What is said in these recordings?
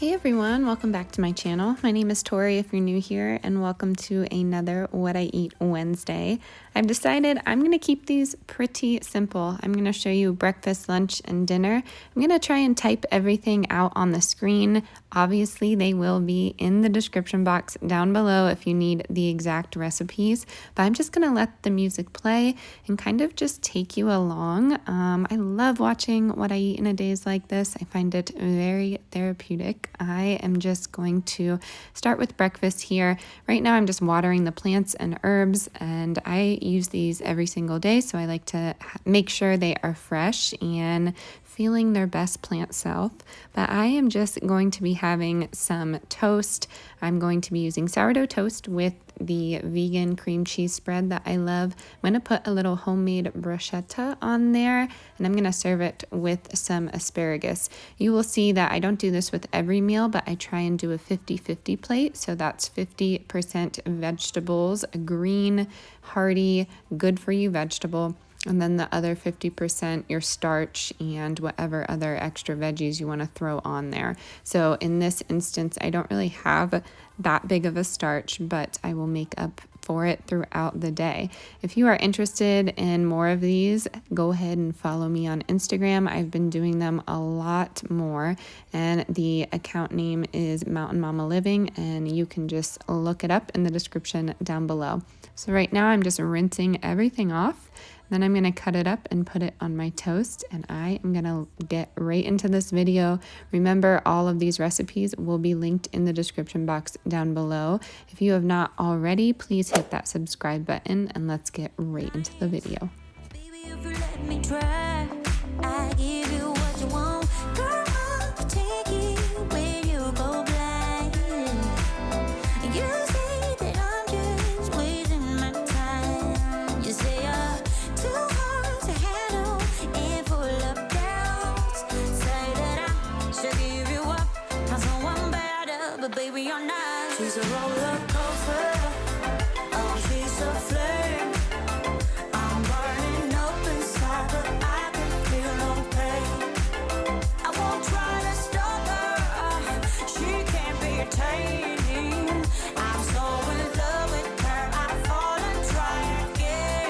Hey everyone, welcome back to my channel. My name is Tori if you're new here, and welcome to another What I Eat Wednesday. I've decided I'm going to keep these pretty simple. I'm going to show you breakfast, lunch, and dinner. I'm going to try and type everything out on the screen. Obviously, they will be in the description box down below if you need the exact recipes, but I'm just going to let the music play and kind of just take you along. I love watching what I eat in a days like this. I find it very therapeutic. I am just going to start with breakfast here. Right now, I'm just watering the plants and herbs, and I use these every single day, so I like to make sure they are fresh and feeling their best plant self. But I am just going to be having some toast. I'm going to be using sourdough toast with the vegan cream cheese spread that I love. I'm going to put a little homemade bruschetta on there, and I'm going to serve it with some asparagus. You will see that I don't do this with every meal, but I try and do a 50-50 plate. So that's 50% vegetables, a green, hearty, good for you vegetable, and then the other 50% your starch and whatever other extra veggies you want to throw on there. So in this instance, I don't really have that big of a starch, but I will make up for it throughout the day. If you are interested in more of these, go ahead and follow me on Instagram. I've been doing them a lot more, and the account name is Mountain Mama Living, and you can just look it up in the description down below. So right now I'm just rinsing everything off. Then I'm going to cut it up and put it on my toast, and I am going to get right into this video. Remember, all of these recipes will be linked in the description box down below. If you have not already, please hit that subscribe button, and let's get right into the video. Baby, if you let me try, I give you what you want. Girl, I'll take it when you go blind. You say that I'm just wasting my time. You say you're too hard to handle and full of doubts. Say that I should give you up, find someone better, but baby, you're not. She's a roller coaster. Oh, she's a flame. I'm burning up inside, but I can feel no pain. I won't try to stop her. She can't be tamed. I'm so in love with her. I fall and try again.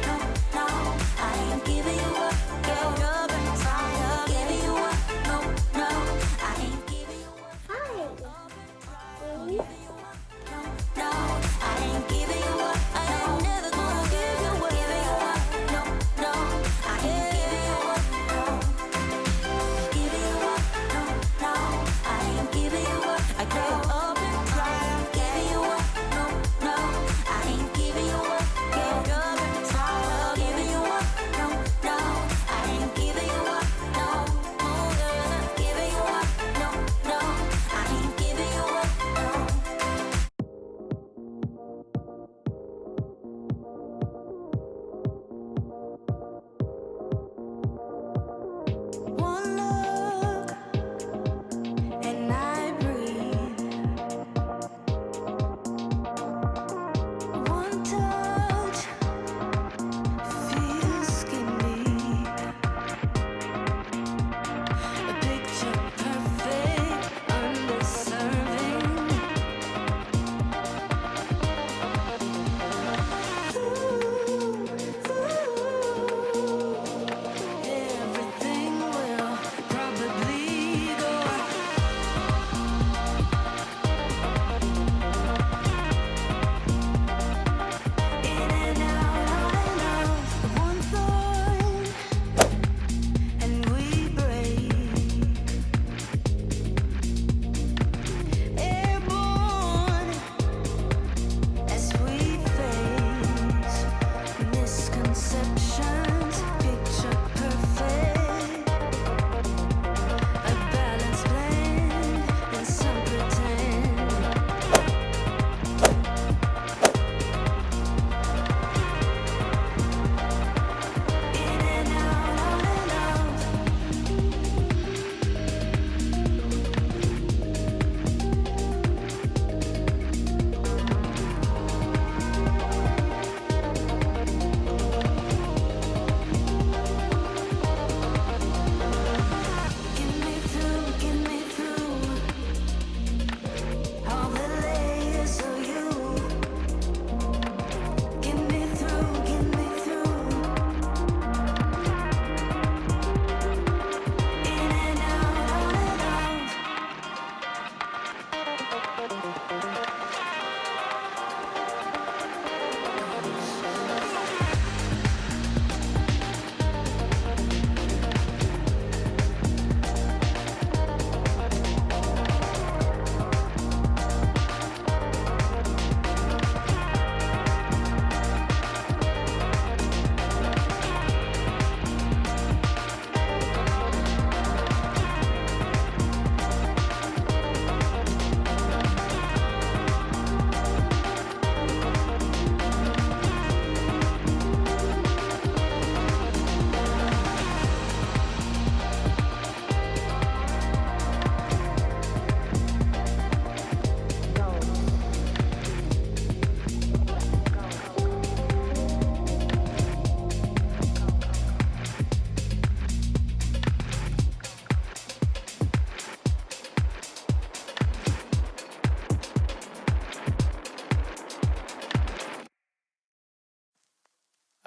No, no, I ain't giving you up. Get up and try again. Giving you up. No, no, I ain't giving you up.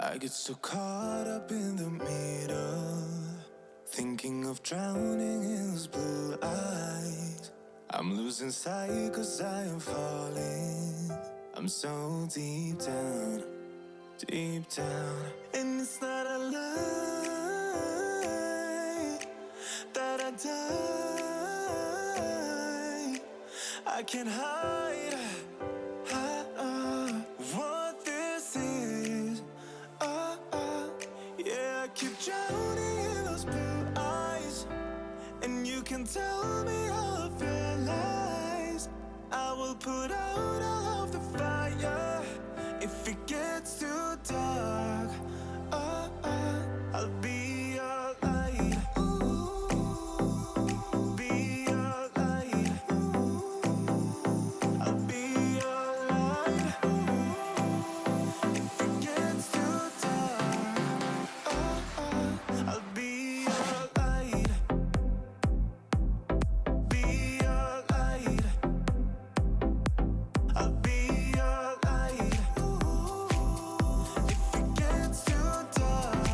I get so caught up in the middle, thinking of drowning in those blue eyes. I'm losing sight 'cause I am falling. I'm so deep down, deep down. And it's not a lie that I die. I can't hide what this is. Yeah, I keep drowning in those blue eyes, and you can tell me all of your lies. I will put out all of the fire if it gets too dark. I'll be your light. Be your light. I'll be your light. If it gets too dark, I'll be your light. Be your light. I'll be your light. If it gets too dark,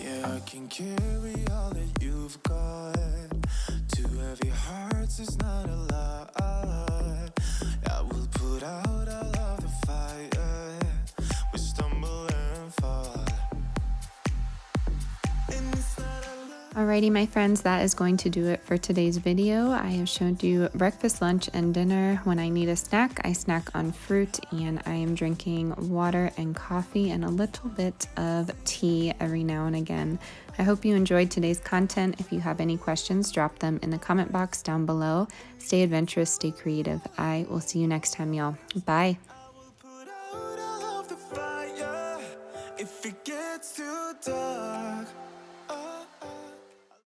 yeah, I can carry all that you've got. Two heavy hearts is not a lot. I will put out all of the fire. We stumble and fall. And it's not a lie. Alrighty, my friends, that is going to do it for today's video. I have showed you breakfast, lunch, and dinner. When I need a snack, I snack on fruit, and I am drinking water and coffee and a little bit of tea every now and again. I hope you enjoyed today's content. If you have any questions, drop them in the comment box down below. Stay adventurous, stay creative. I will see you next time, y'all. Bye. I will put out all of the fire if it gets too dark.